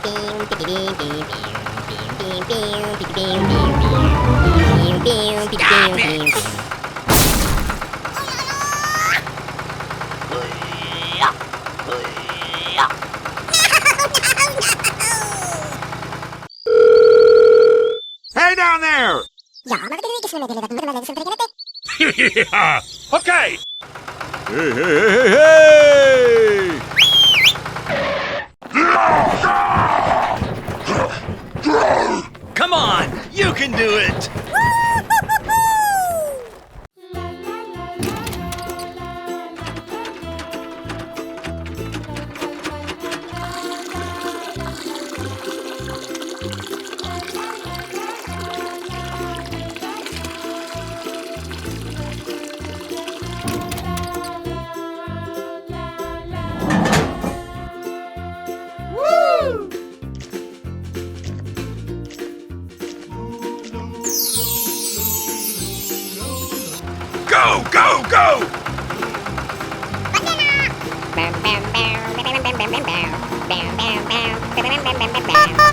Stop it! Hey down there! Yeah. Okay. Hey, hey, hey, hey, hey! Come on, you can do it. Go, go, go! Bam, bam, bam, bam, bam, bam, bam, bam, bam, bam, bam, bam, bam, bam, bam, bam, bam.